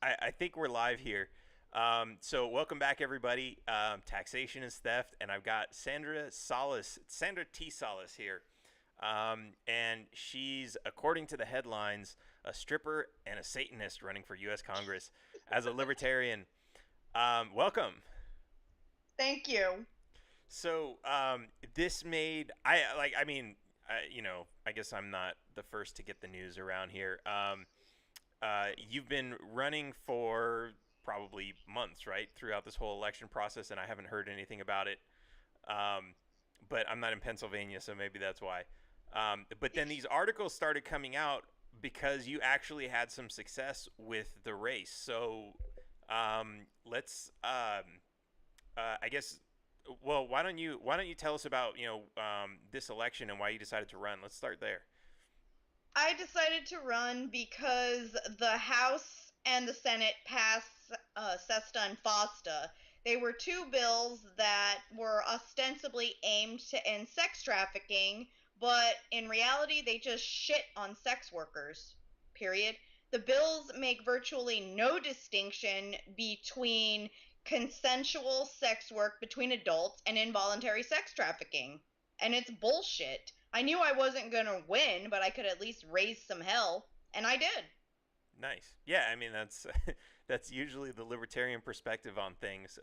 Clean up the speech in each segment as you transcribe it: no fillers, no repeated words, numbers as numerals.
I think we're live here. So welcome back, everybody. Taxation is theft, and I've got Sandra T Salas here, and she's, according to the headlines, a stripper and a Satanist running for U.S. Congress as a libertarian. Welcome. Thank you. So this made I like. I mean, I guess I'm not the first to get the news around here. You've been running for probably months, right, throughout this whole election process, and I haven't heard anything about it. Um, but I'm not in Pennsylvania, so maybe that's why. But then these articles started coming out because you actually had some success with the race. So let's, I guess, well, why don't you tell us about this election and why you decided to run? Let's start there. I decided to run because the House and the Senate passed SESTA and FOSTA. They were two bills that were ostensibly aimed to end sex trafficking, but in reality, they just shit on sex workers. Period. The bills make virtually no distinction between consensual sex work between adults and involuntary sex trafficking. And it's bullshit. I knew I wasn't gonna win, but I could at least raise some hell, and I did. Nice. Yeah, I mean that's that's usually the libertarian perspective on things,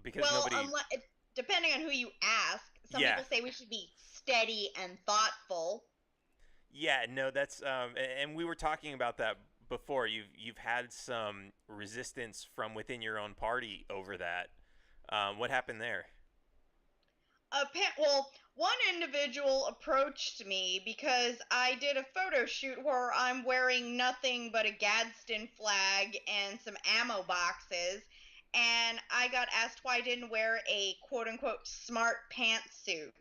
because Well, nobody. depending on who you ask, some Yeah, people say we should be steady and thoughtful. yeah, no, that's and we were talking about that before. You've had some resistance from within your own party over that. What happened there? Well, one individual approached me because I did a photo shoot where I'm wearing nothing but a Gadsden flag and some ammo boxes, and I got asked why I didn't wear a quote unquote smart pantsuit.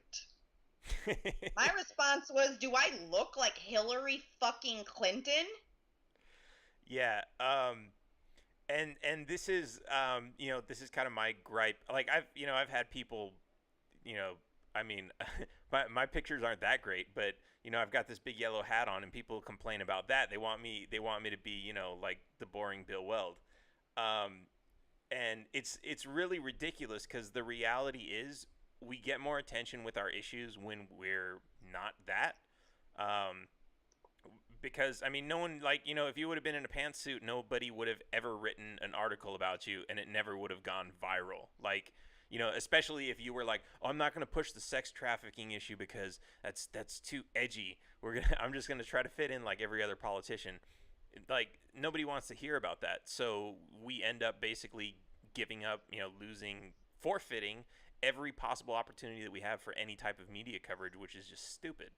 My response was, do I look like Hillary fucking Clinton? Yeah, and this is this is kind of my gripe. Like I've had people, you know, I mean, my pictures aren't that great, but I've got this big yellow hat on, and people complain about that. They want me to be, like the boring Bill Weld. Um, and it's really ridiculous because the reality is we get more attention with our issues when we're not that. Um, because I mean, no one, like, if you would have been in a pantsuit, nobody would have ever written an article about you, and it never would have gone viral. Like, especially if you were like, "Oh, I'm not going to push the sex trafficking issue because that's too edgy. I'm just going to try to fit in like every other politician." Like, nobody wants to hear about that, so we end up basically giving up, losing, forfeiting every possible opportunity that we have for any type of media coverage, which is just stupid.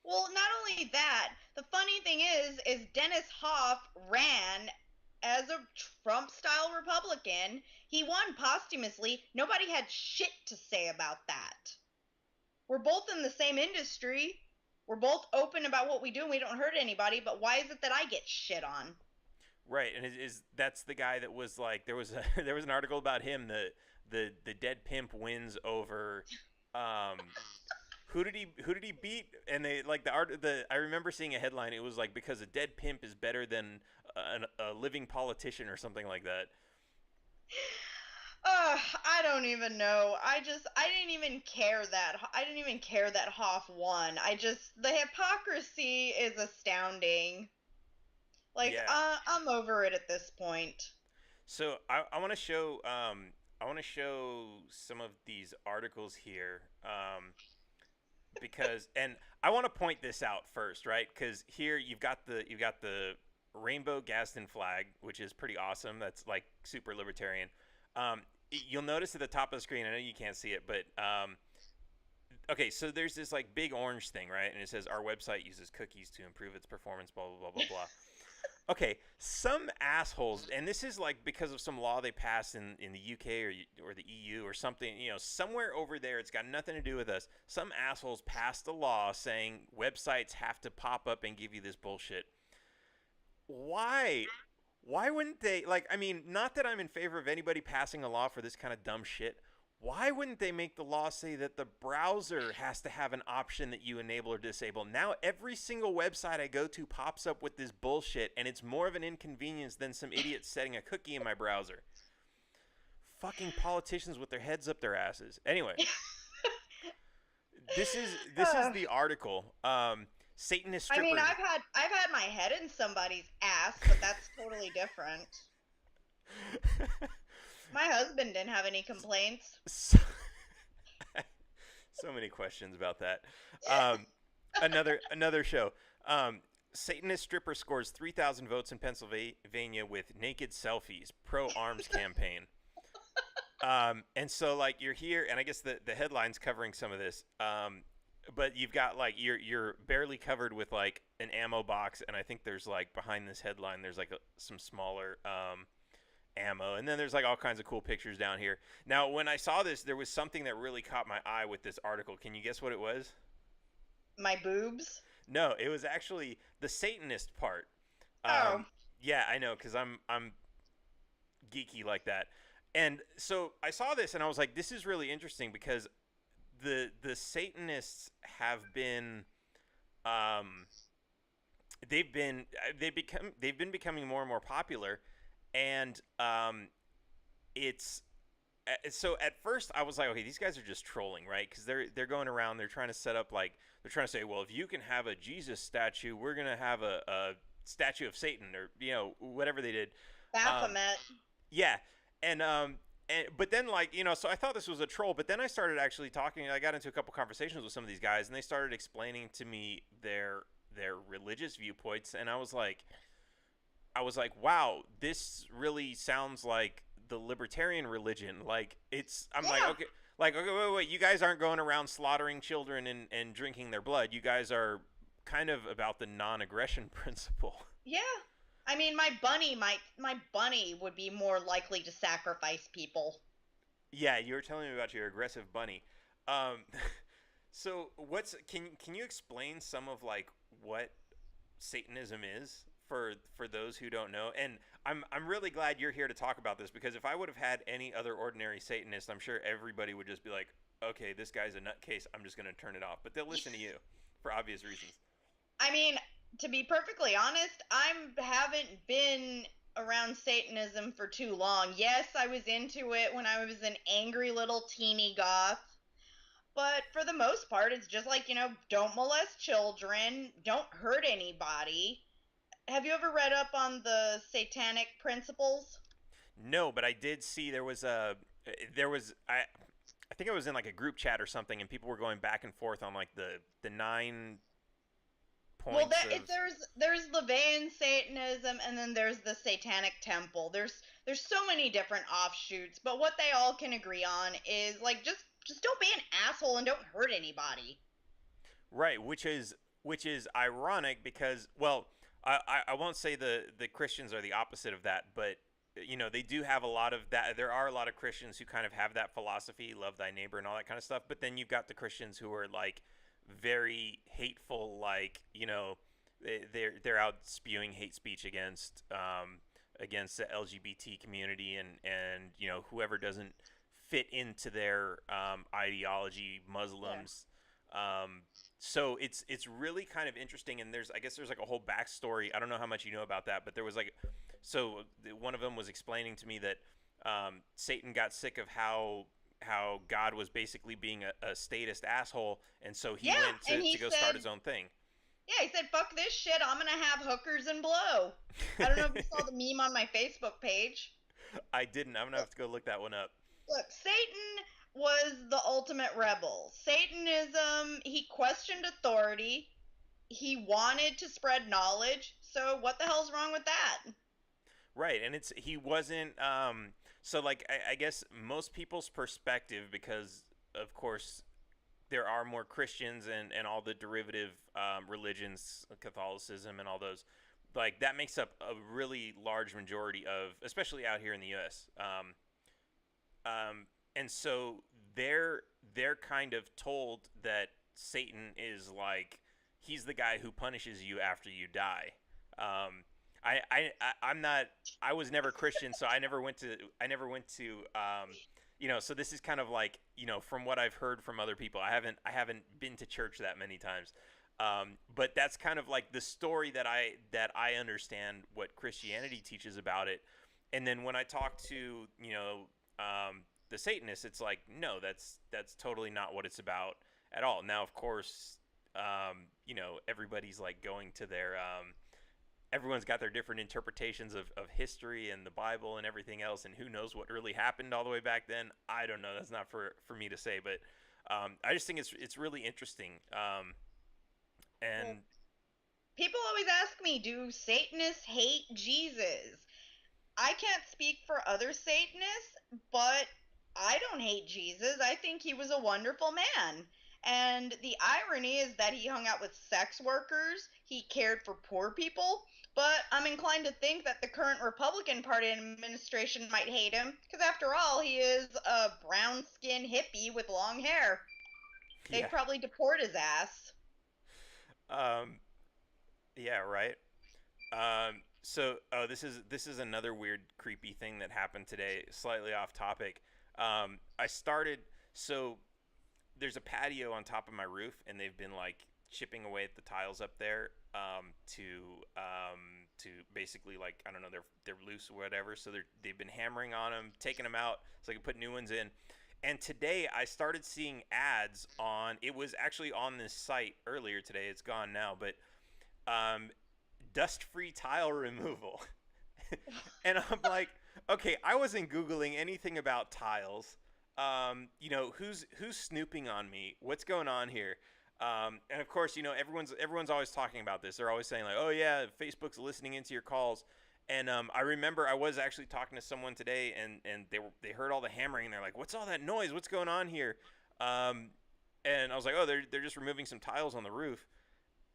Well, not only that, the funny thing is Dennis Hoff ran as a Trump style Republican. He won posthumously. Nobody had shit to say about that. We're both in the same industry. We're both open about what we do and we don't hurt anybody, but why is it that I get shit on? Right, and is that's the guy that was like, there was a there was an article about him, the dead pimp wins over, um who did he beat? And they, like, the I remember seeing a headline. It was like, because a dead pimp is better than a living politician or something like that. I don't even know. I didn't even care that Hoff won. The hypocrisy is astounding. Like, Yeah. I'm over it at this point. So I want to show some of these articles here, because, and I want to point this out first, right? Because here you've got the rainbow Gadsden flag, which is pretty awesome. That's like super libertarian. You'll notice at the top of the screen. I know you can't see it, but okay. So there's this like big orange thing, right? And it says our website uses cookies to improve its performance. Blah blah blah blah blah. Okay, some assholes, and this is like because of some law they passed in the UK or the EU or something, somewhere over there. It's got nothing to do with us. Some assholes passed a law saying websites have to pop up and give you this bullshit. Why? Why wouldn't they? Like, I mean, not that I'm in favor of anybody passing a law for this kind of dumb shit. Why wouldn't they make the law say that the browser has to have an option that you enable or disable? Now every single website I go to pops up with this bullshit, and it's more of an inconvenience than some idiot setting a cookie in my browser. Fucking politicians with their heads up their asses. Anyway, this is Ugh. the article. Satanist I mean, strippers. I've had my head in somebody's ass, but that's totally different. My husband didn't have any complaints. so, so many questions about that. Um, another show. Satanist stripper scores 3,000 votes in Pennsylvania with naked selfies. Pro arms campaign. And so like you're here, and I guess the headline's covering some of this. But you've got like you're barely covered with like an ammo box, and I think there's like behind this headline there's like some smaller ammo, and then there's like all kinds of cool pictures down here. Now, when I saw this, there was something that really caught my eye with this article. Can you guess what it was? My boobs. No, it was actually the Satanist part. Oh, Yeah, I know, because I'm geeky like that. And so I saw this and I was like, this is really interesting because the Satanists have been um, they've been becoming more and more popular, and it's so at first I was like, okay, these guys are just trolling, right? Because they're going around, they're trying to set up like they're trying to say, well, if you can have a Jesus statue, we're gonna have a statue of Satan, or whatever they did. Um, Baphomet. yeah, and but then like so I thought this was a troll, but then I started actually talking. I got into a couple conversations with some of these guys, and they started explaining to me their religious viewpoints, and I was like, wow, this really sounds like the libertarian religion. Like I'm like, Yeah. okay, like okay, wait, you guys aren't going around slaughtering children and drinking their blood. You guys are kind of about the non-aggression principle. Yeah. I mean, my bunny would be more likely to sacrifice people. Yeah, you were telling me about your aggressive bunny. Um, so can you explain some of like what Satanism is for those who don't know? And I'm really glad you're here to talk about this, because if I would have had any other ordinary Satanist, I'm sure everybody would just be like, okay, this guy's a nutcase. I'm just gonna turn it off. But they'll listen to you for obvious reasons. I mean, to be perfectly honest, I haven't been around Satanism for too long. Yes, I was into it when I was an angry little teeny goth, but for the most part, it's just like, don't molest children, don't hurt anybody. Have you ever read up on the satanic principles? No, but I did see there was I think I was in like a group chat or something, and people were going back and forth on like the 9 Well, points of. there's Levian Satanism, and then there's the Satanic Temple. There's so many different offshoots, but what they all can agree on is like just don't be an asshole and don't hurt anybody. Right, which is ironic because, well, I won't say the Christians are the opposite of that, but they do have a lot of that. There are a lot of Christians who kind of have that philosophy, love thy neighbor and all that kind of stuff. But then you've got the Christians who are like very hateful, like they're out spewing hate speech against the LGBT community, and whoever doesn't fit into their ideology, Yeah. Muslims. So it's really kind of interesting, and I guess there's like a whole backstory. I don't know how much you know about that, but there was like, so one of them was explaining to me that Satan got sick of how God was basically being a statist asshole, and so he Yeah, went and to go start his own thing. he said, fuck this shit, I'm gonna have hookers and blow. I don't know if you saw the meme on my Facebook page. I didn't. I'm gonna have to go look that one up. Look, Satan was the ultimate rebel. Satanism, he questioned authority. He wanted to spread knowledge. So what the hell's wrong with that? Right, and he wasn't. So like I guess most people's perspective, because of course there are more Christians and all the derivative religions, Catholicism and all those, like that makes up a really large majority of, especially out here in the U.S. And so they're kind of told that Satan is like, he's the guy who punishes you after you die. I'm not. I was never Christian, so I never went to so this is kind of like, from what I've heard from other people. I haven't been to church that many times. But that's kind of like the story that I understand what Christianity teaches about it. And then when I talk to, the Satanists, it's like, no, that's totally not what it's about at all. Now, of course, everybody's like going to their everyone's got their different interpretations of history and the Bible and everything else, and who knows what really happened all the way back then. I don't know. That's not for me to say, but I just think it's really interesting. Well, And people always ask me, do Satanists hate Jesus? I can't speak for other Satanists, but I don't hate Jesus. I think he was a wonderful man. And the irony is that he hung out with sex workers, he cared for poor people, but I'm inclined to think that the current Republican Party administration might hate him, because after all, he is a brown skinned hippie with long hair. yeah, They'd probably deport his ass. um, yeah, right. So, oh, this is another weird, creepy thing that happened today. Slightly off topic. I started so there's a patio on top of my roof, and they've been like chipping away at the tiles up there, to basically, like, I don't know, they're loose or whatever. So they've been hammering on them, taking them out so I can put new ones in. And today I started seeing ads on. It was actually on this site earlier today. It's gone now, but um, dust-free tile removal. And I'm like, okay, I wasn't googling anything about tiles. Who's snooping on me? What's going on here? And of course, everyone's always talking about this. They're always saying like, oh yeah, Facebook's listening into your calls. And I remember I was actually talking to someone today, and they heard all the hammering. And they're like, what's all that noise? What's going on here? Um, and I was like, oh, they're just removing some tiles on the roof.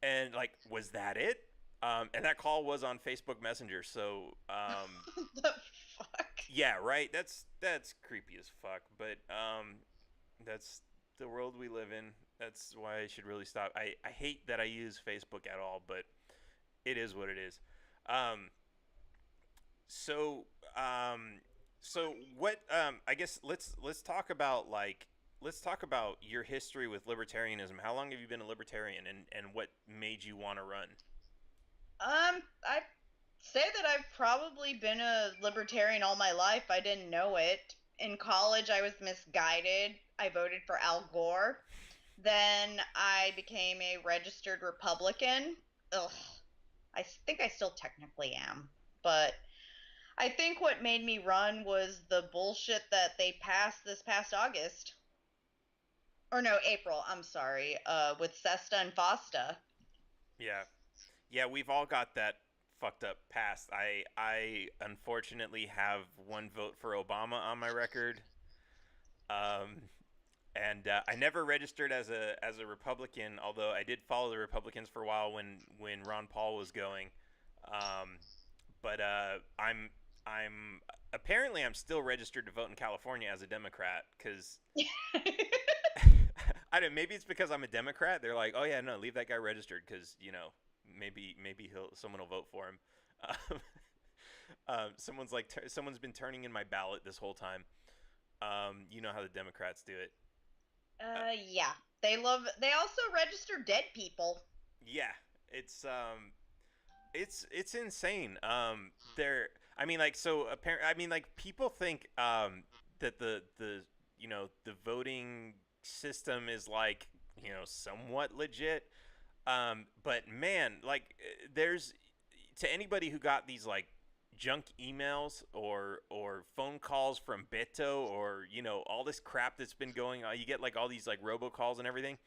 And like, was that it? And that call was on Facebook Messenger. So The fuck? yeah, right. That's creepy as fuck. But that's the world we live in. That's why I should really stop. I hate that I use Facebook at all, but it is what it is. Um, so um, so what? I guess let's talk about your history with libertarianism. How long have you been a libertarian, and what made you want to run? I say that I've probably been a libertarian all my life. I didn't know it. In college, I was misguided. I voted for Al Gore. Then I became a registered Republican. Ugh, think I still technically am. But I think what made me run was the bullshit that they passed this past August. Or no, April, I'm sorry, with Sesta and Fosta. Yeah, yeah, we've all got that fucked up past. I unfortunately have one vote for Obama on my record. Um, and I never registered as a Republican, although I did follow the Republicans for a while when Ron Paul was going. Um, but I'm apparently I'm still registered to vote in California as a Democrat because I don't. Maybe it's because I'm a Democrat. They're like, oh yeah, no, leave that guy registered because maybe someone will vote for him. Um, someone's been turning in my ballot this whole time. You know how the Democrats do it. Yeah. They also register dead people. Yeah, it's it's insane. I mean, like, so apparently, I mean, like, people think that the voting system is like, somewhat legit. But man, like, there's to anybody who got these like junk emails or phone calls from Beto, or all this crap that's been going on. You get like all these like robocalls and everything.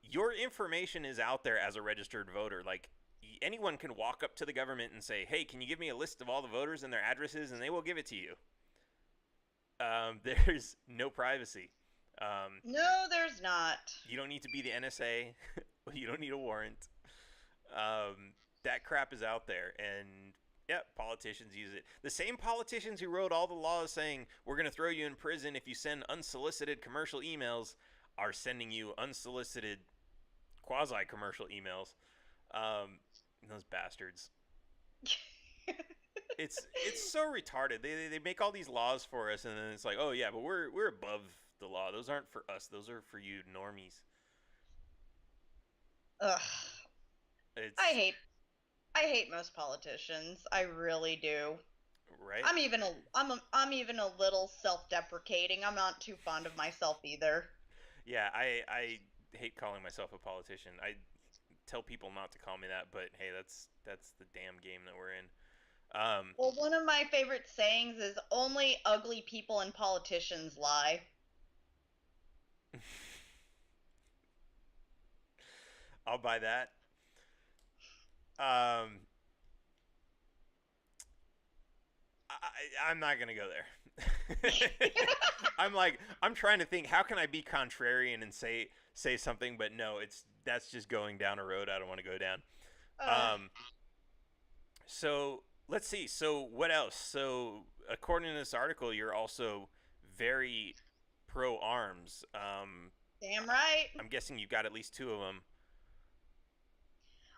Your information is out there as a registered voter. Like, anyone can walk up to the government and say, "Hey, can you give me a list of all the voters and their addresses?" And they will give it to you. There's no privacy. No, there's not. You don't need to be the NSA. You don't need a warrant. That crap is out there, and yeah, politicians use it. The same politicians who wrote all the laws saying we're going to throw you in prison if you send unsolicited commercial emails are sending you unsolicited quasi-commercial emails. Those bastards. It's so retarded. They make all these laws for us, and then it's like, oh yeah, but we're above the law. Those aren't for us. Those are for you normies. Ugh. I It's hate I hate most politicians. I really do. right. I'm even a little self-deprecating. I'm not too fond of myself either. Yeah, I hate calling myself a politician. I tell people not to call me that, but hey, that's the damn game that we're in. Well, one of my favorite sayings is only ugly people and politicians lie. I'll buy that. Um, I'm not gonna go there. I'm trying to think how can I be contrarian and say something, but no, that's just going down a road I don't want to go down. uh, Um, so let's see. So what else? So according to this article, you're also very pro arms. Damn right. I'm guessing you got at least two of them.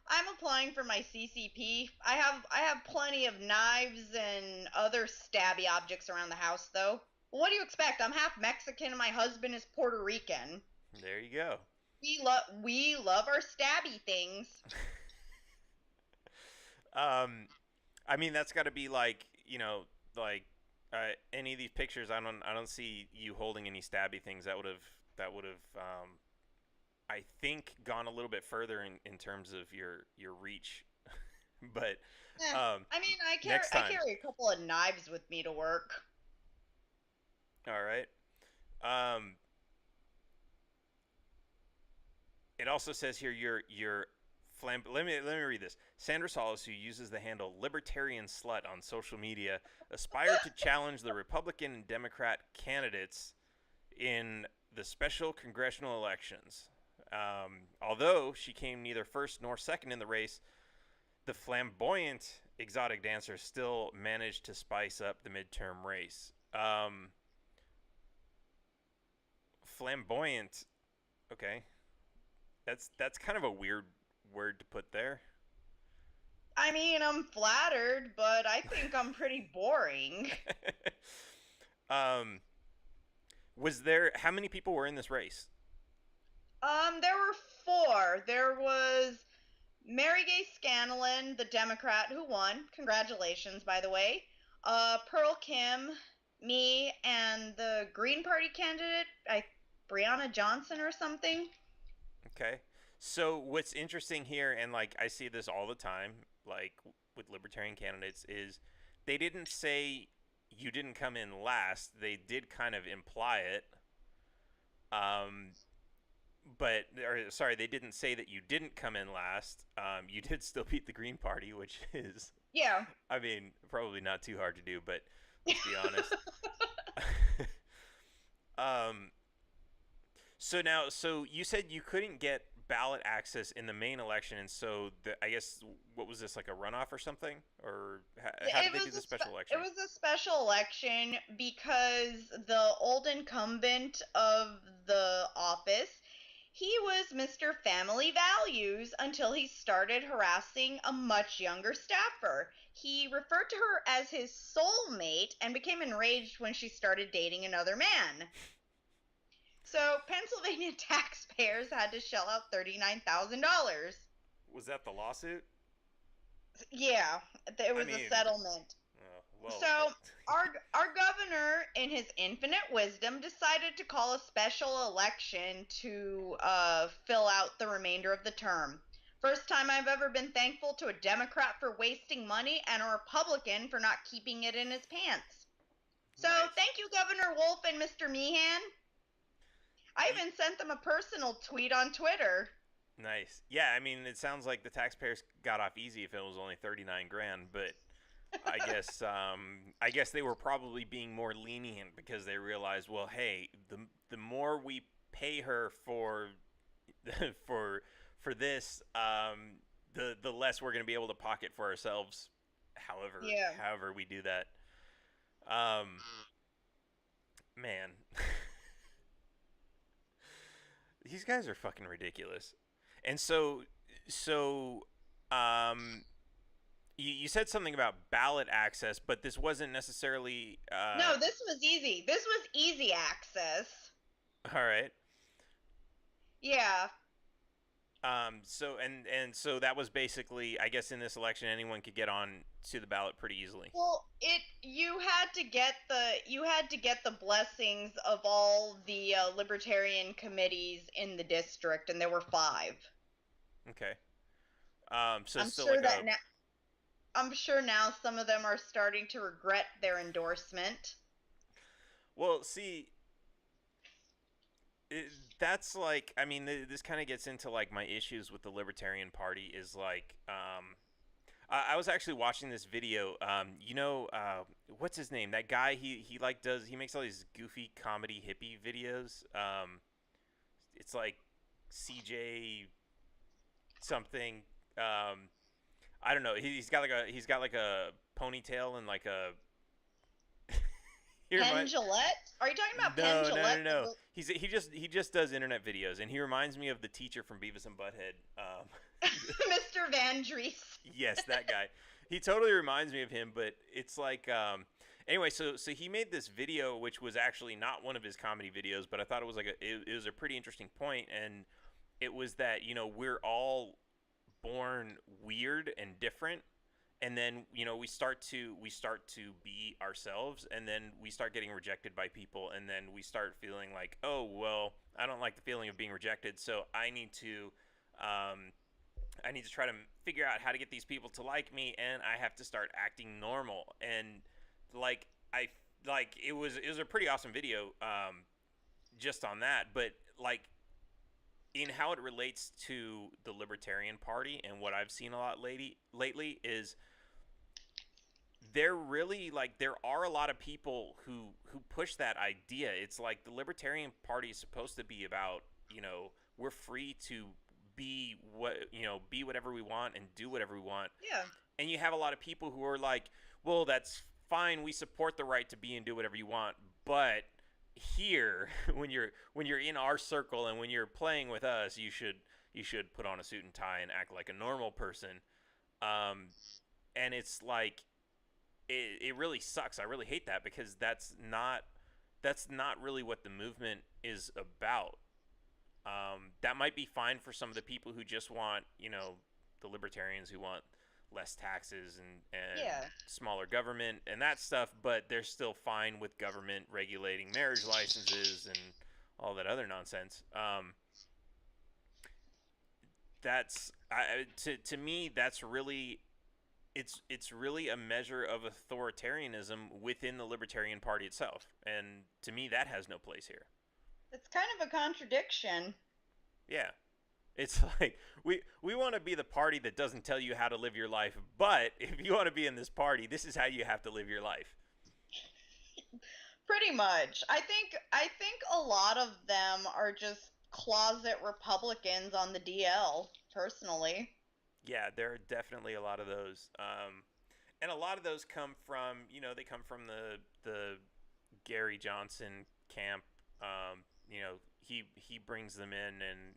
I'm applying for my CCP. I have plenty of knives and other stabby objects around the house though. What do you expect? I'm half Mexican and my husband is Puerto Rican. There you go. We love our stabby things. Um, I mean that's got to be like like any of these pictures. I don't see you holding any stabby things. That would have I think gone a little bit further in terms of your reach. But Eh, I mean, next I time. carry a couple of knives with me to work. All right. Um, it also says here your let me read this. Sandra Salas, who uses the handle libertarian slut on social media, aspired to challenge the Republican and Democrat candidates in the special congressional elections. Although she came neither first nor second in the race, the flamboyant exotic dancer still managed to spice up the midterm race. Flamboyant. Okay, that's kind of a weird word to put there. I mean, I'm flattered, but I think I'm pretty boring. um, was there how many people were in this race? There were four. There was Mary Gay Scanlon, the Democrat who won. Congratulations, by the way. Pearl Kim, me, and the Green Party candidate, Brianna Johnson or something. Okay. So what's interesting here, and like I see this all the time, like with libertarian candidates, is they didn't say you didn't come in last. They did kind of imply it. Um, but or sorry, they didn't say that you didn't come in last. You did still beat the Green Party, which is, Yeah. I mean, probably not too hard to do. But let's be honest. um, so you said you couldn't get ballot access in the main election, and so I guess what was this like a runoff or something, or how did It they do was the special it election? was a special election because the old incumbent of the office, he was Mr. Family Values until he started harassing a much younger staffer. He referred to her as his soulmate and became enraged when she started dating another man. So Pennsylvania taxpayers had to shell out $39,000. Was that the lawsuit? Yeah, it I was a mean, settlement. well, So our governor, in his infinite wisdom, decided to call a special election to fill out the remainder of the term. First time I've ever been thankful to a Democrat for wasting money and a Republican for not keeping it in his pants. So nice. thank you, Governor Wolf and Mr. Meehan. I Ye- even sent them a personal tweet on Twitter. nice. Yeah, I mean, it sounds like the taxpayers got off easy if it was only 39 grand, but I guess they were probably being more lenient because they realized, well, hey, the more we pay her for for for this, the less we're going to be able to pocket for ourselves. Yeah. However we do that, um, man, these guys are fucking ridiculous. And so, um, You said something about ballot access, but this wasn't necessarily. No, this was easy. This was easy access. All right. Yeah. So that was basically, I guess, in this election, anyone could get on to the ballot pretty easily. Well, it you had to get the blessings of all the libertarian committees in the district, and there were 5. Okay. So it's I'm still sure like that a. now I'm sure now some of them are starting to regret their endorsement. Well, see, that's like, I mean, this kind of gets into like my issues with the Libertarian Party is like, I was actually watching this video. What's his name? That guy. He like does. He makes all these goofy comedy hippie videos. It's like CJ something. I don't know. He's got like a ponytail and like a. He Penn remind, Jillette? Are you talking about Penn no, no, no, Jillette? no. He just does internet videos, and he reminds me of the teacher from Beavis and Butthead. Mr. Van Dries. Yes, that guy. He totally reminds me of him, but it's like anyway, so he made this video which was actually not one of his comedy videos, but I thought it was like it was a pretty interesting point, and it was that, we're all born weird and different, and then, we start to be ourselves, and then we start getting rejected by people, and then we start feeling like, oh, well, I don't like the feeling of being rejected, so I need to try to figure out how to get these people to like me, and I have to start acting normal. And like I like it was a pretty awesome video, just on that. But like, in how it relates to the Libertarian Party, and what I've seen a lot lately is there are a lot of people who push that idea. It's like the Libertarian Party is supposed to be about, we're free to be whatever we want and do whatever we want. Yeah. And you have a lot of people who are like, well, that's fine, we support the right to be and do whatever you want, but here, when you're in our circle and when you're playing with us, you should put on a suit and tie and act like a normal person. And it's like, it really sucks. I really hate that, because that's not really what the movement is about. That might be fine for some of the people who just want, the libertarians who want less taxes and Yeah. smaller government and that stuff, but they're still fine with government regulating marriage licenses and all that other nonsense. To me, that's really, it's really a measure of authoritarianism within the Libertarian Party itself, and to me, that has no place here. It's kind of a contradiction. Yeah. It's like, we want to be the party that doesn't tell you how to live your life, but if you want to be in this party, this is how you have to live your life. Pretty much. I think a lot of them are just closet Republicans on the DL, personally. Yeah, there are definitely a lot of those. And a lot of those come from, they come from the Gary Johnson camp. He brings them in, and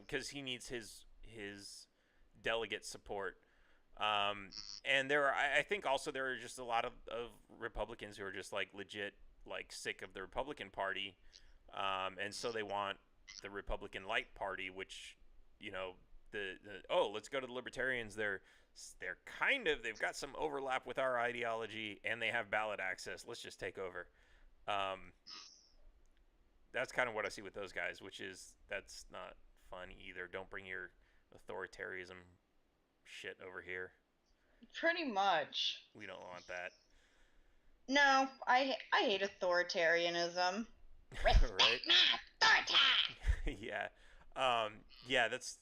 because he needs his delegate support. And I think also there are just a lot of Republicans who are just like legit like sick of the Republican Party, and so they want the Republican Light Party, which, let's go to the Libertarians. They've got some overlap with our ideology, and they have ballot access. Let's just take over. Um, that's kind of what I see with those guys, that's not fun either. Don't bring your authoritarianism shit over here. Pretty much. We don't want that. No, I hate authoritarianism. Right? My authority! Yeah. Yeah, that's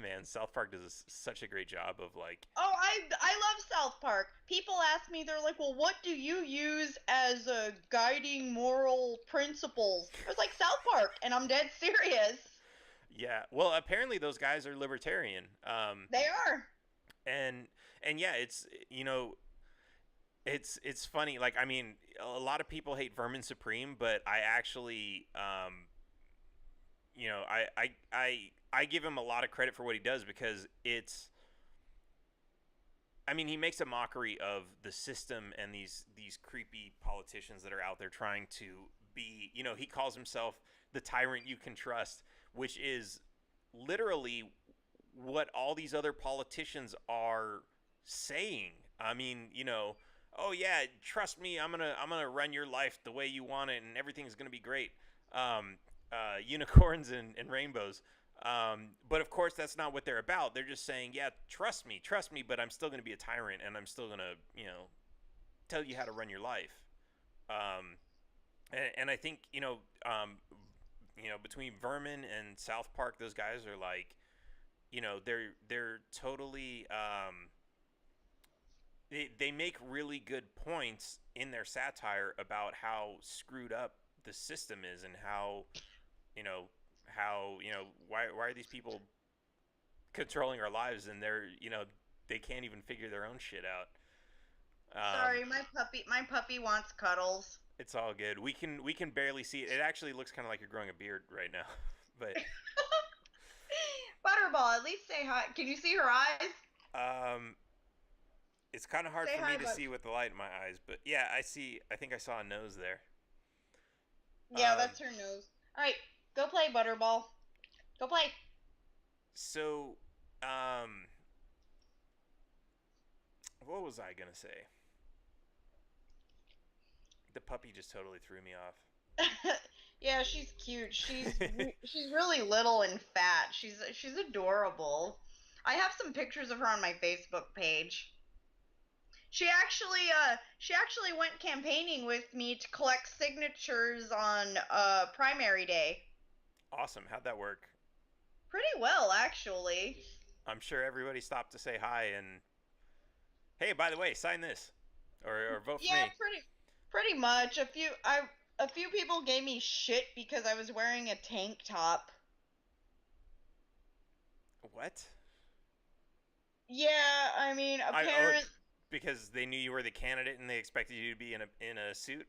man, South Park does such a great job of like. Oh, I love South Park. People ask me, they're like, well, what do you use as guiding moral principles? I was like, South Park, and I'm dead serious. Yeah. Well, apparently those guys are libertarian. They are. And yeah, it's funny. Like, I mean, a lot of people hate Vermin Supreme, but I actually, I, I, I give him a lot of credit for what he does, because I mean, he makes a mockery of the system and these creepy politicians that are out there trying to be, he calls himself the tyrant you can trust, which is literally what all these other politicians are saying. I mean, oh yeah, trust me, I'm gonna run your life the way you want it, and everything's gonna be great. Unicorns and rainbows. But of course, that's not what they're about. They're just saying, yeah, trust me, but I'm still gonna be a tyrant, and I'm still gonna, tell you how to run your life. And I think between Vermin and South Park, those guys are like, they're totally they make really good points in their satire about how screwed up the system is, and you know why are these people controlling our lives, and they can't even figure their own shit out. Sorry, my puppy wants cuddles. It's all good. We can barely see it. It actually looks kind of like you're growing a beard right now, but Butterball, at least say hi. Can you see her eyes? um, it's kind of hard Say for hi, me to but see with the light in my eyes. But yeah, I see. I think I saw a nose there. yeah, Um, that's her nose. All right, go play, Butterball. Go play. so, um, what was I gonna say? The puppy just totally threw me off. Yeah, she's cute. She's really little and fat. She's adorable. I have some pictures of her on my Facebook page. She actually went campaigning with me to collect signatures on primary day. Awesome. How'd that work? Pretty well, actually. I'm sure everybody stopped to say hi and, hey, by the way, sign this, or vote for Yeah, me. pretty much. A few people gave me shit because I was wearing a tank top. What? Yeah, I mean, Oh, apparent because they knew you were the candidate and they expected you to be in a suit.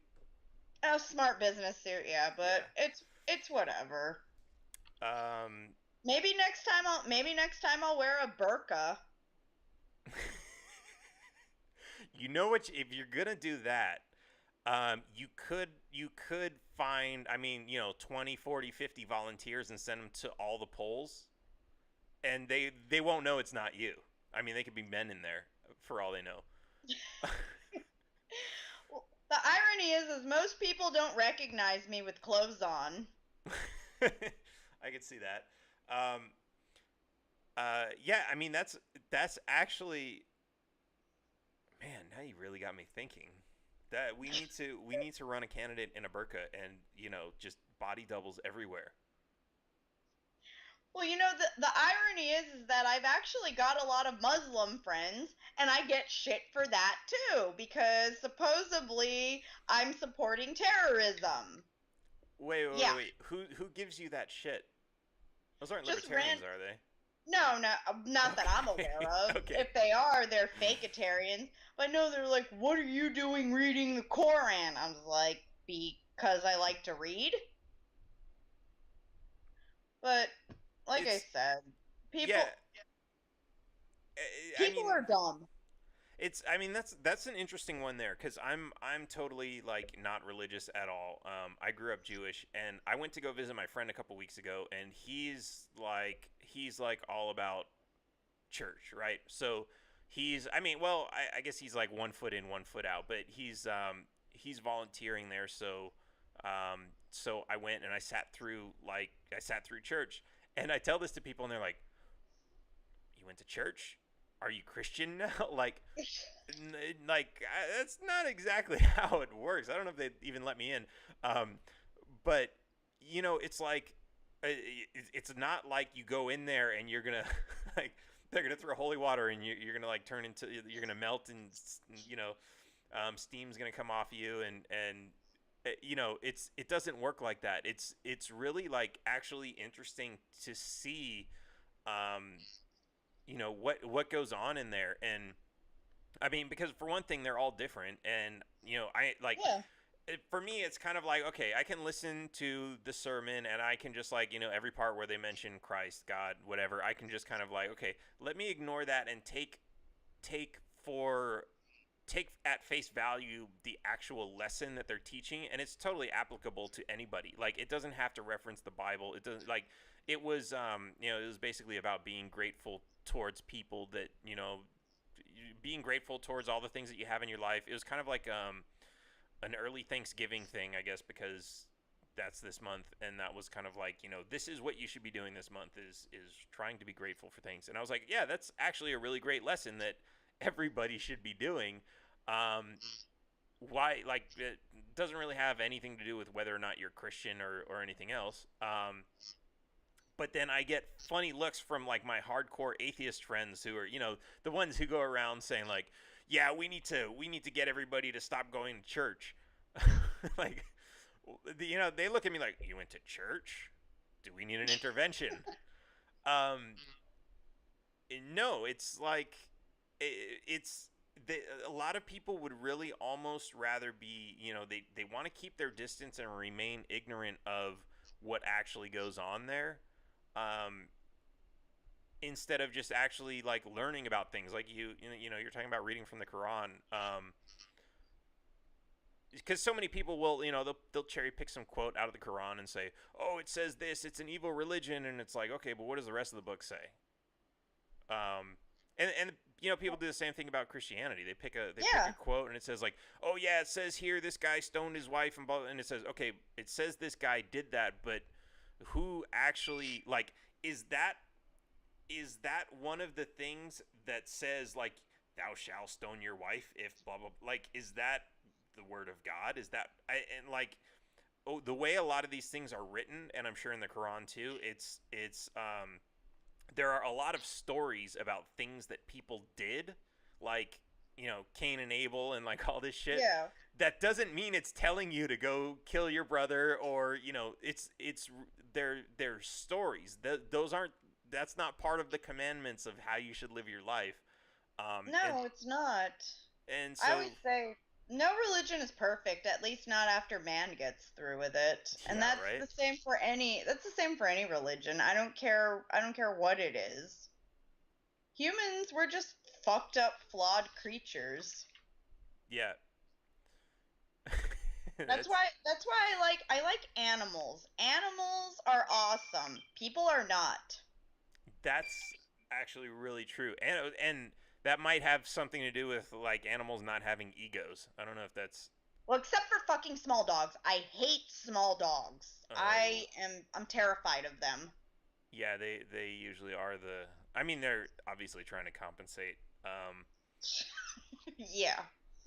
a smart business suit, yeah, but Yeah. it's whatever. Um. Maybe next time I'll wear a burqa. You know what? If you're gonna do that, you could find, I mean, 20, 40, 50 volunteers and send them to all the polls, and they won't know it's not you. I mean, they could be men in there for all they know. Well, the irony is most people don't recognize me with clothes on. I could see that. Um, yeah, I mean that's actually, man. Now you really got me thinking. That we need to run a candidate in a burqa and just body doubles everywhere. Well, the irony is that I've actually got a lot of Muslim friends, and I get shit for that too, because supposedly I'm supporting terrorism. Wait, wait, Yeah, wait, wait. Who gives you that shit? Those aren't just libertarians, ran. are they? No, no, not that I'm Okay. aware of. Okay. If they are, they're faketarians. But no, they're like, what are you doing reading the Koran? I was like, because I like to read. But like I It's said, yeah. people I people mean, are dumb. I mean that's an interesting one there, because I'm totally like not religious at all. I grew up Jewish, and I went to go visit my friend a couple weeks ago, and he's like all about church, right? So I mean, well, I guess he's like 1 foot in, 1 foot out, but he's volunteering there. So I went and I sat through church, and I tell this to people, and they're like, "You went to church? Are you Christian now?" That's not exactly how it works. I don't know if they even let me in. But it's like, it's not like you go in there and you're gonna like they're gonna throw holy water, and you're gonna like you're gonna melt, and steam's gonna come off you, and it doesn't work like that. It's really like actually interesting to see um what goes on in there. And I mean, because for one thing, they're all different, and I like Yeah. for me, it's kind of like, okay, I can listen to the sermon, and I can just like, every part where they mention Christ, God, whatever, I can just kind of like, okay, let me ignore that and take for take at face value the actual lesson that they're teaching, and it's totally applicable to anybody. Like, it doesn't have to reference the Bible. It doesn't, like, it was it was basically about being grateful towards people that, being grateful towards all the things that you have in your life. It was kind of like an early Thanksgiving thing, I guess, because that's this month, and that was kind of like, this is what you should be doing this month, is trying to be grateful for things. And I was like, yeah, that's actually a really great lesson that everybody should be doing. um, why, like, it doesn't really have anything to do with whether or not you're Christian or anything else. But then I get funny looks from, like, my hardcore atheist friends who are, the ones who go around saying, like, yeah, we need to get everybody to stop going to church. Like, they look at me like, you went to church? Do we need an intervention? Um, no, it's like, it's a lot of people would really almost rather be, they want to keep their distance and remain ignorant of what actually goes on there, um, instead of just actually, like, learning about things. Like, you're talking about reading from the Quran. Because so many people will, they'll cherry pick some quote out of the Quran and say, oh, it says this, it's an evil religion, and it's like, okay, but what does the rest of the book say? And people do the same thing about Christianity. They pick a quote, and it says, like, oh yeah, it says here this guy stoned his wife, and blah, and it says, okay, it says this guy did that, but who actually, like, is that one of the things that says, like, thou shalt stone your wife if blah blah, like, is that the word of God? Is that, and, like, oh, the way a lot of these things are written, and I'm sure in the Quran too, it's there are a lot of stories about things that people did, like, Cain and Abel and, like, all this shit. Yeah. That doesn't mean it's telling you to go kill your brother, or, it's they're stories. Those aren't, that's not part of the commandments of how you should live your life. No, it's not. And I so, would say no religion is perfect, at least not after man gets through with it. And yeah, right. that's the same for any religion. I don't care what it is. Humans, we're just fucked up, flawed creatures. Yeah. That's that's why that's why I like animals. Animals are awesome. People are not. that's actually really true, and that might have something to do with, like, animals not having egos. I don't know if that's, Well, except for fucking small dogs. I hate small dogs. oh, I'm terrified of them. yeah, they usually are the, I mean, they're obviously trying to compensate. Yeah.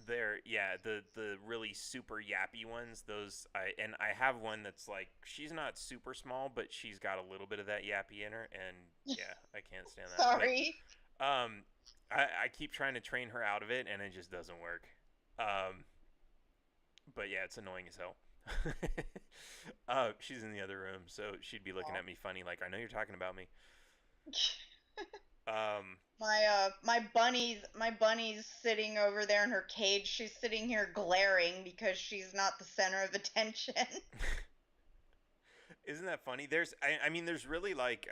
They're, yeah, the really super yappy ones, those, I have one that's, like, she's not super small, but she's got a little bit of that yappy in her, and yeah, I can't stand that. Sorry. But I keep trying to train her out of it, and it just doesn't work. But yeah, it's annoying as hell. She's in the other room, so she'd be looking Aw. at me funny, like, I know you're talking about me. Um, My bunny's sitting over there in her cage. She's sitting here glaring because she's not the center of attention. isn't that funny? I mean, there's really, like,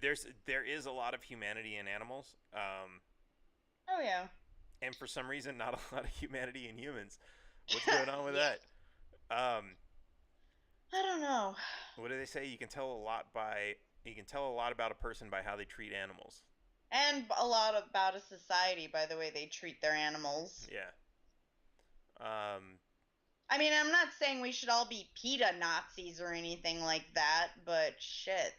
there is a lot of humanity in animals, Oh yeah. and for some reason, not a lot of humanity in humans. What's going on with Yeah. that? Um, I don't know. what do they say? You can tell a lot about a person by how they treat animals. And a lot about a society by the way they treat their animals. Yeah. Um, I mean, I'm not saying we should all be PETA Nazis or anything like that, but shit.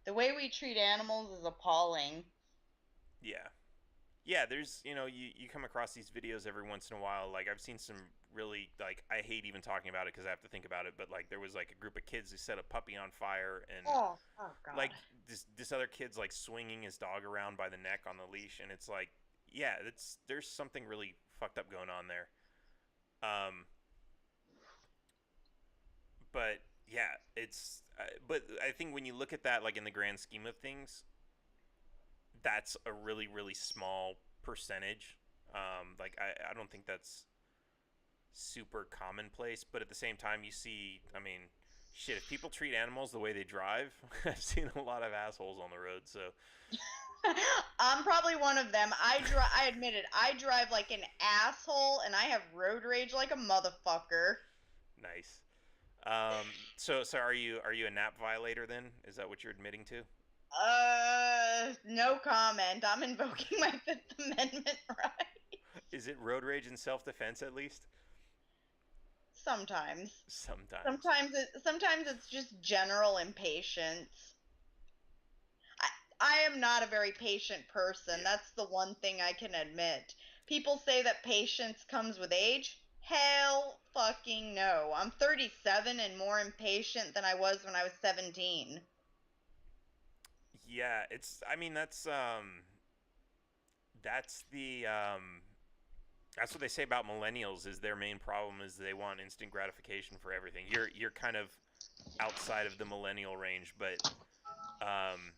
The way we treat animals is appalling. yeah. Yeah, there's, you come across these videos every once in a while. Like, I've seen some really, like, I hate even talking about it because I have to think about it, but, like, there was, like, a group of kids who set a puppy on fire, and, Oh God. like, this other kid's, like, swinging his dog around by the neck on the leash, and it's like, yeah, there's something really fucked up going on there. Um, but yeah, but I think when you look at that, like, in the grand scheme of things, that's a really, really small percentage. Like, I don't think that's super commonplace, but at the same time, you see, I mean, shit, if people treat animals the way they drive, I've seen a lot of assholes on the road. So I'm probably one of them. I admit it. I drive like an asshole and I have road rage like a motherfucker. Nice. So are you a nap violator then? Is that what you're admitting to? No comment. I'm invoking my Fifth Amendment right. Is it road rage and self-defense at least? Sometimes. Sometimes. Sometimes it's just general impatience. I, I am not a very patient person. Yeah. That's the one thing I can admit. People say that patience comes with age. Hell fucking no. I'm 37 and more impatient than I was when I was 17. Yeah, it's I mean that's the that's what they say about millennials is their main problem is they want instant gratification for everything. You're kind of outside of the millennial range, but um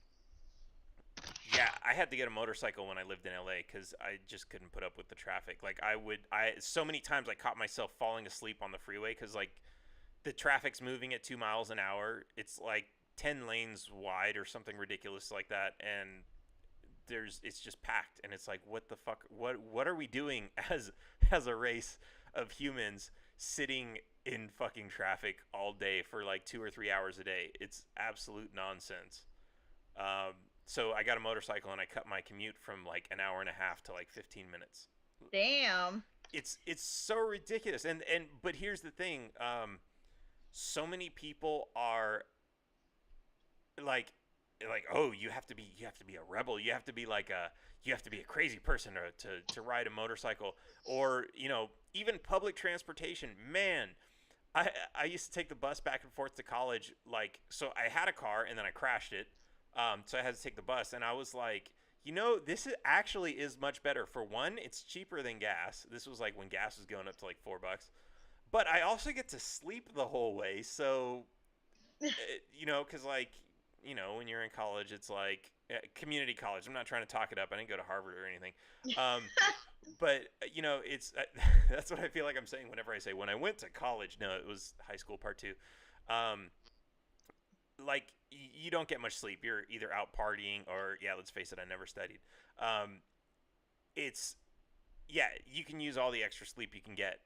yeah, I had to get a motorcycle when I lived in LA cuz I just couldn't put up with the traffic. Like I so many times I caught myself falling asleep on the freeway cuz like the traffic's moving at 2 miles an hour. It's like 10 lanes wide or something ridiculous like that, and it's just packed, and it's like what the fuck, what are we doing as a race of humans sitting in fucking traffic all day for like 2 or 3 hours a day? It's absolute nonsense. um, so I got a motorcycle and I cut my commute from like an hour and a half to like 15 minutes. Damn. It's so ridiculous, and but here's the thing. So many people are like oh, you have to be a rebel, you have to be a crazy person to ride a motorcycle, or even public transportation, man. I used to take the bus back and forth to college, like, so I had a car and then I crashed it, so I had to take the bus, and I was like, this actually is much better. For one, it's cheaper than gas. This was like when gas was going up to like $4, but I also get to sleep the whole way. So because like when you're in college, it's like community college. I'm not trying to talk it up. I didn't go to Harvard or anything. But it's that's what I feel like I'm saying whenever I say when I went to college. No, it was high school part two. Um, like you don't get much sleep. You're either out partying or, yeah, let's face it, I never studied. Um, it's Yeah, you can use all the extra sleep you can get.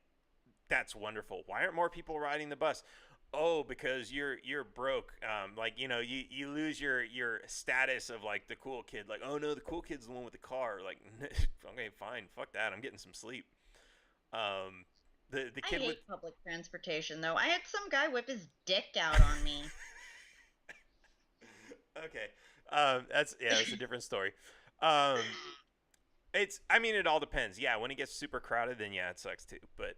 That's wonderful. Why aren't more people riding the bus? Oh, because you're broke. Like, you lose your status of like the cool kid. Like, oh no, the cool kid's the one with the car. Like, okay, fine, fuck that. I'm getting some sleep. Um, the I kid with hate public transportation though. I had some guy whip his dick out on me. okay, that's a different story. Um, I mean, it all depends. Yeah, when it gets super crowded, then yeah, it sucks too. But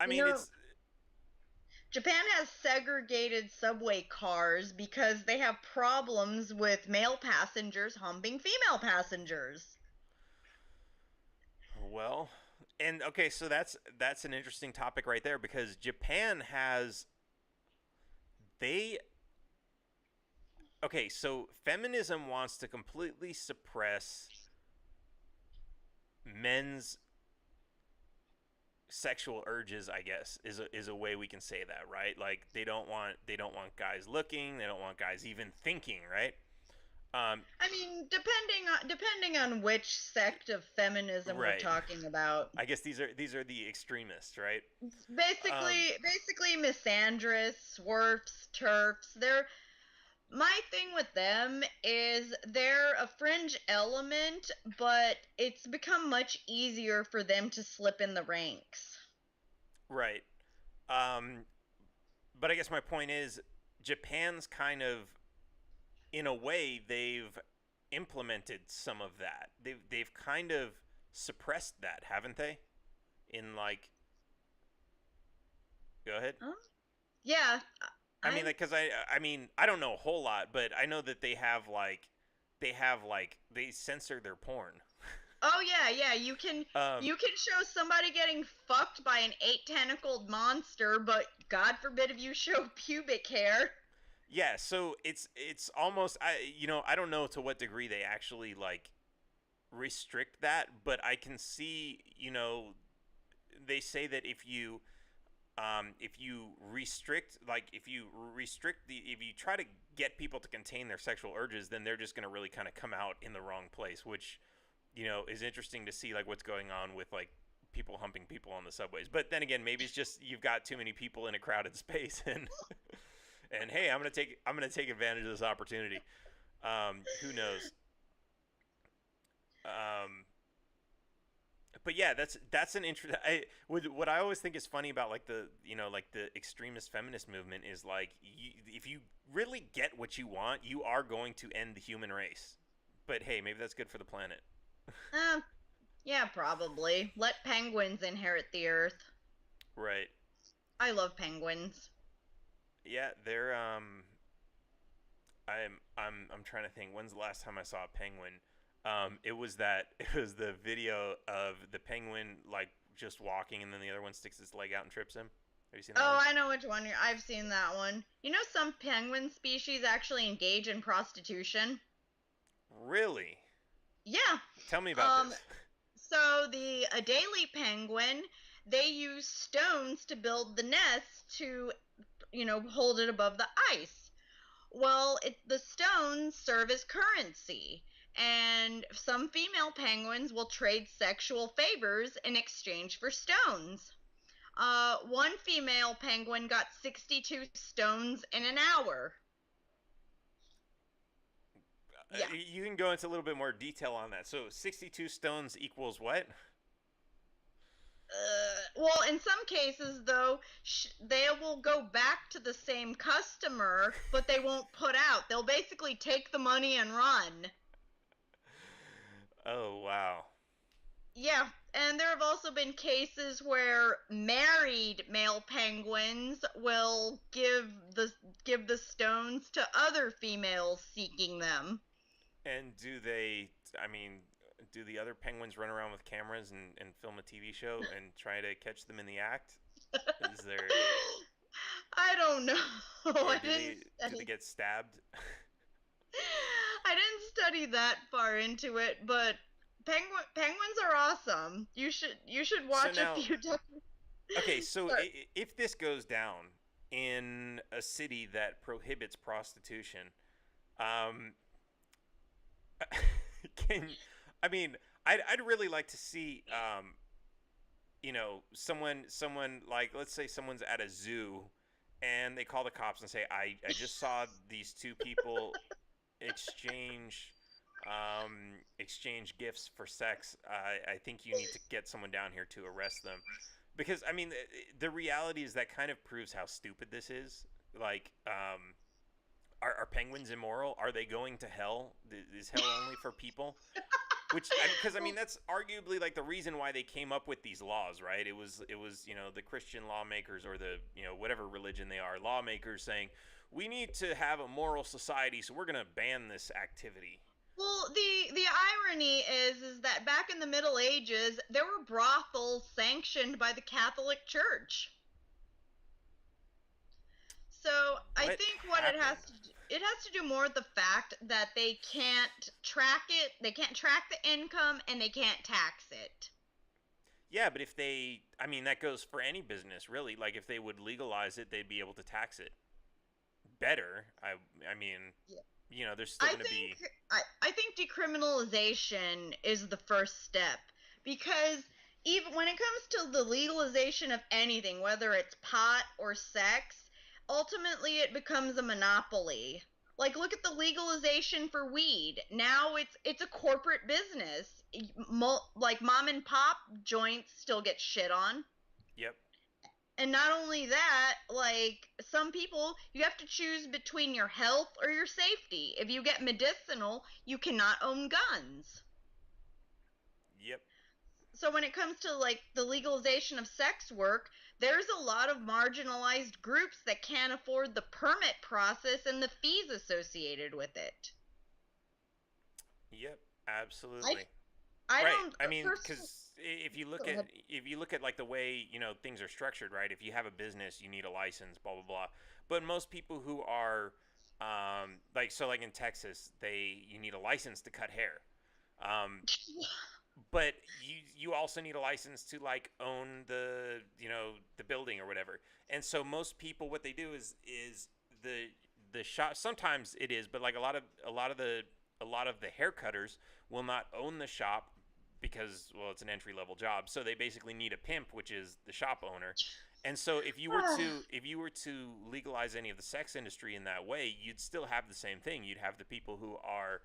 I You mean, know, Japan has segregated subway cars because they have problems with male passengers humping female passengers. well, and okay, so that's an interesting topic right there, because Japan has they okay, so feminism wants to completely suppress men's sexual urges, I guess, is a way we can say that, right? Like they don't want guys looking, they don't want guys even thinking, right? Um, I mean, depending on which sect of feminism we're right. talking about. I guess these are the extremists, right? Um, Basically misandrists, swarfs, turfs. They're My thing with them is they're a fringe element, but it's become much easier for them to slip in the ranks. right. Um, but I guess my point is Japan's kind of, in a way, they've implemented some of that. They've kind of suppressed that, haven't they? In like, go ahead. Huh? Yeah, I mean, I like, cause I mean, I don't know a whole lot, but I know that they censor their porn. Oh yeah, Um, you can show somebody getting fucked by an eight-tentacled monster, but God forbid if you show pubic hair. yeah, so it's almost, I don't know to what degree they actually like restrict that, but I can see, they say that if you restrict, like, if you try to get people to contain their sexual urges, then they're just going to really kind of come out in the wrong place, which is interesting to see like what's going on with like people humping people on the subways. But then again, maybe it's just you've got too many people in a crowded space, and hey, I'm gonna take advantage of this opportunity. Who knows? Um, but yeah, that's an interest. What I always think is funny about like the extremist feminist movement is like if you really get what you want, you are going to end the human race. But hey, maybe that's good for the planet. Uh, yeah, probably. Let penguins inherit the earth. Right. I love penguins. Yeah, they're I'm trying to think. When's the last time I saw a penguin? It was the video of the penguin like just walking, and then the other one sticks its leg out and trips him. Have you seen that Oh, one? I know which one I've seen that one. You know, some penguin species actually engage in prostitution. Really? Yeah. Tell me about Um, this. so the Adelie penguin, they use stones to build the nest to, hold it above the ice. Well, the stones serve as currency, and some female penguins will trade sexual favors in exchange for stones. One female penguin got 62 stones in an hour. Yeah. You can go into a little bit more detail on that. So 62 stones equals what? Well, in some cases, though, they will go back to the same customer, but they won't put out. They'll basically take the money and run. Oh wow. Yeah, and there have also been cases where married male penguins will give the stones to other females seeking them. And do they? I mean, do the other penguins run around with cameras and film a TV show and try to catch them in the act? Is there, I don't know. or I do didn't they study. get stabbed? I didn't study that far into it, but penguins are awesome. You should So watch a now, few. okay, so Sorry. if this goes down in a city that prohibits prostitution, um, can I mean, I'd really like to see someone like, let's say someone's at a zoo and they call the cops and say I just saw these two people exchange exchange gifts for sex. I think you need to get someone down here to arrest them, because I mean the reality is that kind of proves how stupid this is. Like are penguins immoral? Are they going to hell? Is hell only for people? Which, because I mean, that's arguably like the reason why they came up with these laws, right? It was the Christian lawmakers, or the whatever religion they are, lawmakers saying we need to have a moral society, so we're gonna ban this activity. Well, the irony is that back in the Middle Ages, there were brothels sanctioned by the Catholic Church. So I What think what happened? it has to do more with the fact that they can't track it, they can't track the income, and they can't tax it. Yeah, but if they, I mean, that goes for any business, really. Like if they would legalize it, they'd be able to tax it better. I mean, Yeah. there's still I gonna think be. I think decriminalization is the first step, because even when it comes to the legalization of anything, whether it's pot or sex, ultimately it becomes a monopoly. Like, look at the legalization for weed. Now it's a corporate business. Like, mom and pop joints still get shit on. Yep. And not only that, like, some people, you have to choose between your health or your safety. If you get medicinal, you cannot own guns. Yep. So when it comes to like the legalization of sex work, there's a lot of marginalized groups that can't afford the permit process and the fees associated with it. Yep. I Absolutely. I Right. don't I mean, personally. because if you look Go at ahead. like the way things are structured, right? If you have a business, you need a license, blah blah blah. But most people who are like, so like in Texas, you need a license to cut hair. Um, but you also need a license to like own the the building or whatever. And so most people, what they do is the the shop. Sometimes it is, but like a lot of the hair cutters will not own the shop because, well, it's an entry level job. So they basically need a pimp, which is the shop owner. And so if you were to legalize any of the sex industry in that way, you'd still have the same thing. You'd have the people who are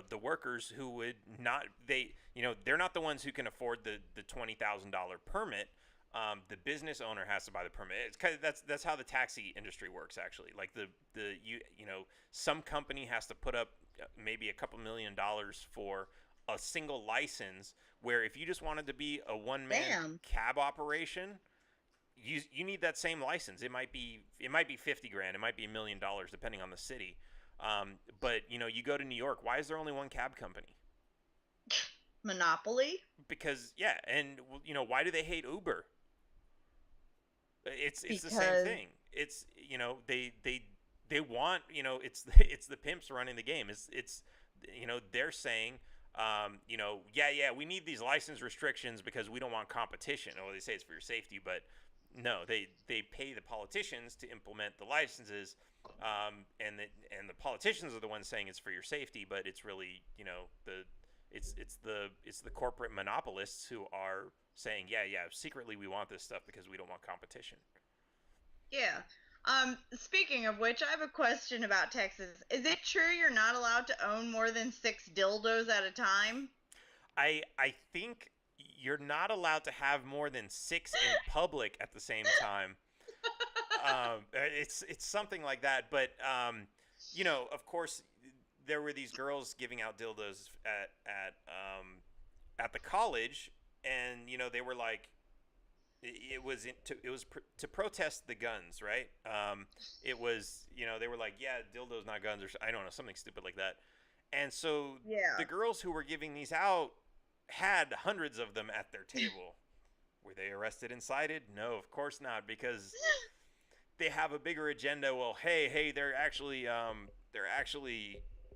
the workers who would not, they're not the ones who can afford the $20,000 permit. The business owner has to buy the permit. It's kind of, that's how the taxi industry works, actually. Like some company has to put up maybe a couple $1,000,000 for a single license, where if you just wanted to be a one man Damn. cab operation, you need that same license. It might be 50 grand, it might be $1,000,000 depending on the city. But you go to New York. Why is there only one cab company? Monopoly? Because, yeah, and why do they hate Uber? It's the same Because thing. It's they want, it's the pimps running the game. It's they're saying, yeah, we need these license restrictions because we don't want competition. Well, they say it's for your safety, but no, they pay the politicians to implement the licenses, and the politicians are the ones saying it's for your safety, but it's really, it's the corporate monopolists who are saying, yeah, secretly we want this stuff because we don't want competition. yeah. Speaking of which, I have a question about Texas. Is it true you're not allowed to own more than 6 dildos at a time? I think you're not allowed to have more than six in public at the same time. It's something like that, but of course, there were these girls giving out dildos at the college, and they were like, it was to protest the guns, right? It was, they were like, yeah, dildos not guns, or I don't know, something stupid like that. And so Yeah. the girls who were giving these out had hundreds of them at their table. Were they arrested and cited? No, of course not, because they have a bigger agenda. Well, hey, they're actually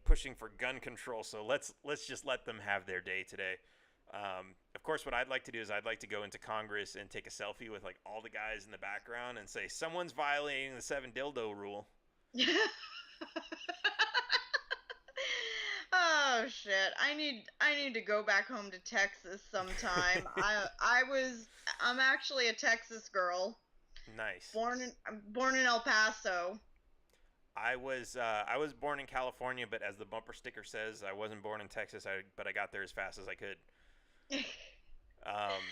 pushing for gun control, so let's just let them have their day today. Of course, what I'd like to do is I'd like to go into Congress and take a selfie with like all the guys in the background and say someone's violating the 7 dildo rule. Oh shit. I need to go back home to Texas sometime. I'm actually a Texas girl. Nice. I'm born in El Paso. I was born in California, but as the bumper sticker says, I wasn't born in Texas. But I got there as fast as I could. Um,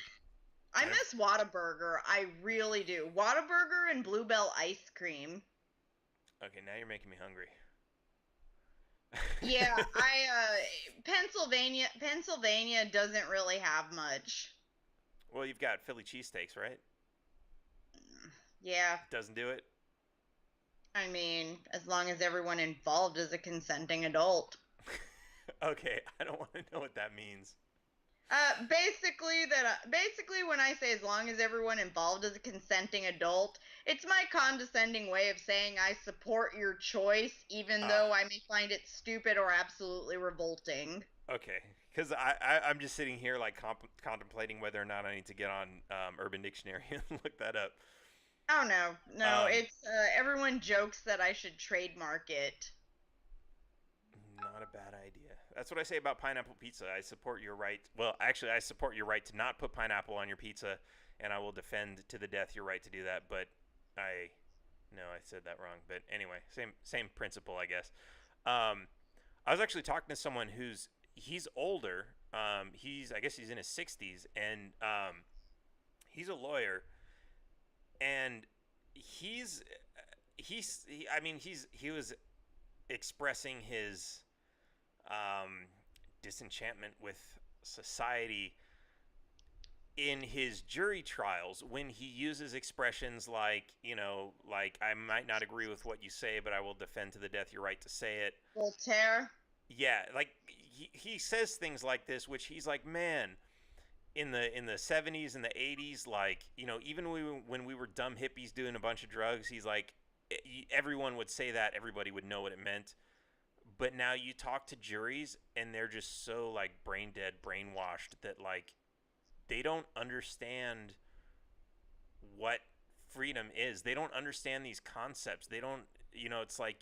I I miss Whataburger. I really do. Whataburger and Bluebell ice cream. okay, now you're making me hungry. Yeah, Pennsylvania doesn't really have much. Well, you've got Philly cheesesteaks, right? Yeah, Doesn't do it. I mean, as long as everyone involved is a consenting adult. Okay, I don't want to know what that means. Basically when I say as long as everyone involved is a consenting adult, it's my condescending way of saying I support your choice, even Ah, though I may find it stupid or absolutely revolting. okay. Because I'm just sitting here like contemplating whether or not I need to get on Urban Dictionary and look that up. Oh no, no, Um, it's everyone jokes that I should trademark it. Not a bad idea. That's what I say about pineapple pizza. I support your right. Well, actually, I support your right to not put pineapple on your pizza, and I will defend to the death your right to do that. But I, no, I said that wrong. But anyway, same principle, I guess. Um, I was actually talking to someone he's older. I guess he's in his 60s, and he's a lawyer, and he was expressing his disenchantment with society in his jury trials when he uses expressions like, like, I might not agree with what you say, but I will defend to the death your right to say it. Voltaire. Yeah, like he says things like this, which he's like, man, in the 70s and the 80s, like, even when we were dumb hippies doing a bunch of drugs, he's like, everyone would say that, everybody would know what it meant. But now you talk to juries and they're just so like brain dead, brainwashed that like they don't understand what freedom is. They don't understand these concepts. They don't, it's like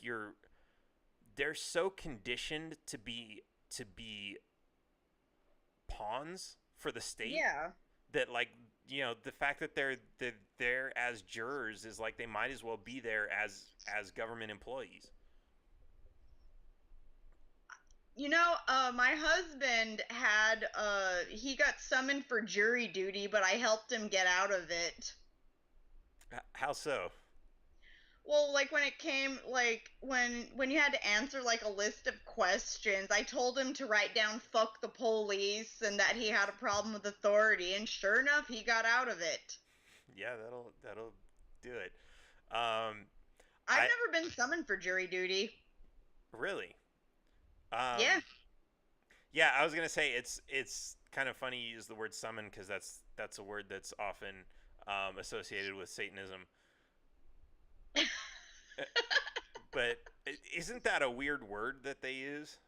they're so conditioned to be pawns for the state Yeah. that, like, the fact that they're there as jurors is like they might as well be there as government employees. My husband he got summoned for jury duty, but I helped him get out of it. How so? Well, like when it came, like when you had to answer like a list of questions, I told him to write down "fuck the police" and that he had a problem with authority, and sure enough, he got out of it. Yeah, that'll do it. Um, I've I never been summoned for jury duty. really. Yeah. Yeah, I was gonna say it's kind of funny you use the word summon because that's a word that's often associated with Satanism. Uh, But isn't that a weird word that they use?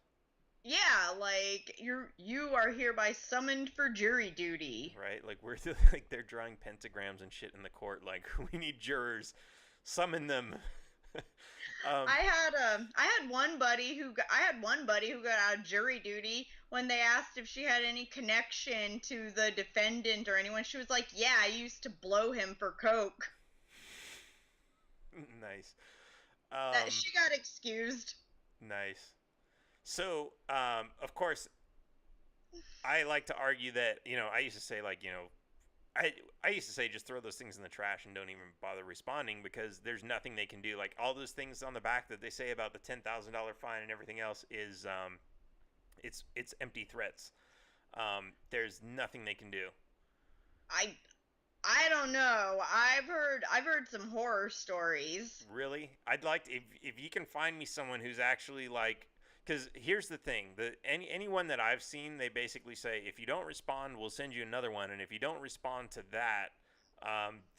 Yeah, like you are hereby summoned for jury duty. Right? Like we're like they're drawing pentagrams and shit in the court. Like we need jurors, summon them. um, I had one buddy who got out of jury duty when they asked if she had any connection to the defendant or anyone. She was like, "Yeah, I used to blow him for coke." nice. That Um, she got excused. nice. So, of course, I like to argue that I used to say like I I used to say just throw those things in the trash and don't even bother responding because there's nothing they can do. Like all those things on the back that they say about the $10,000 fine and everything else is it's empty threats. There's nothing they can do. I I don't know. I've heard some horror stories. Really, I'd like to, if you can find me someone who's actually like, because here's the thing: anyone that I've seen, they basically say if you don't respond, we'll send you another one, and if you don't respond to that,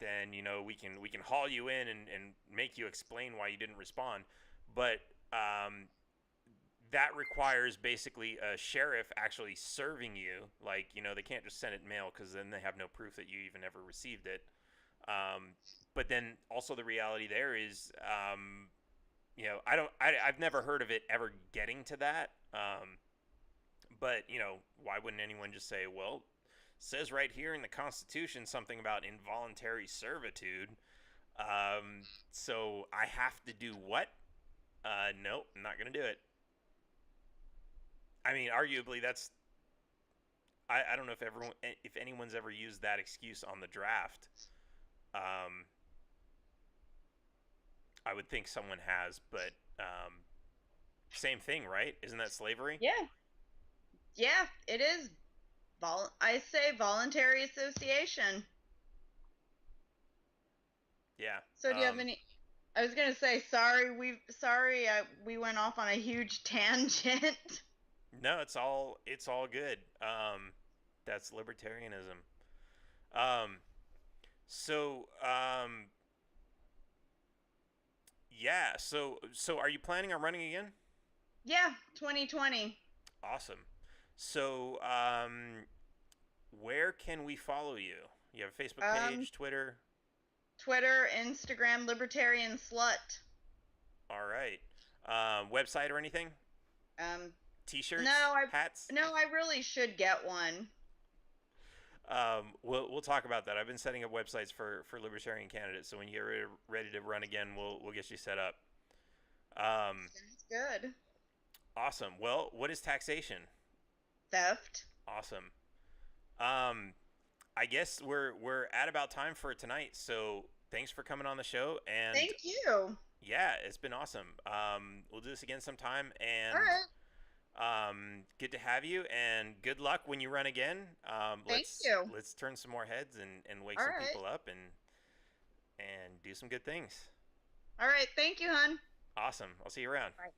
then we can haul you in and make you explain why you didn't respond. But that requires basically a sheriff actually serving you. Like they can't just send it in mail because then they have no proof that you even ever received it. Um, but then also the reality there is, I've never heard of it ever getting to that. But why wouldn't anyone just say, well, says right here in the Constitution something about involuntary servitude. So I have to do what? Nope, I'm not gonna do it. I mean, arguably that's. I don't know if anyone's ever used that excuse on the draft. Um, I would think someone has, but same thing, right? Isn't that slavery? Yeah. Yeah, it is. I say voluntary association. Yeah. So do you have any? I was gonna say we went off on a huge tangent. No, it's all good. That's libertarianism. Um, so yeah. So are you planning on running again? Yeah, 2020. Awesome. So where can we follow you? You have a Facebook Um, page, Twitter. Twitter, Instagram, libertarian slut. All right. Website or anything? Um, no, T-shirts, hats. I really should get one. We'll talk about that. I've been setting up websites for libertarian candidates, so when you get ready to run again, we'll get you set up. Um, Sounds good. awesome. Well, what is taxation? Theft. Awesome. I guess we're at about time for tonight. So thanks for coming on the show, and Thank you. yeah, it's been awesome. We'll do this again sometime, All and right. good to have you, and good luck when you run again. Thank Let's you. let's turn some more heads and wake All some right. people up and do some good things. All right. Thank you, hon. Awesome. I'll see you around. Bye.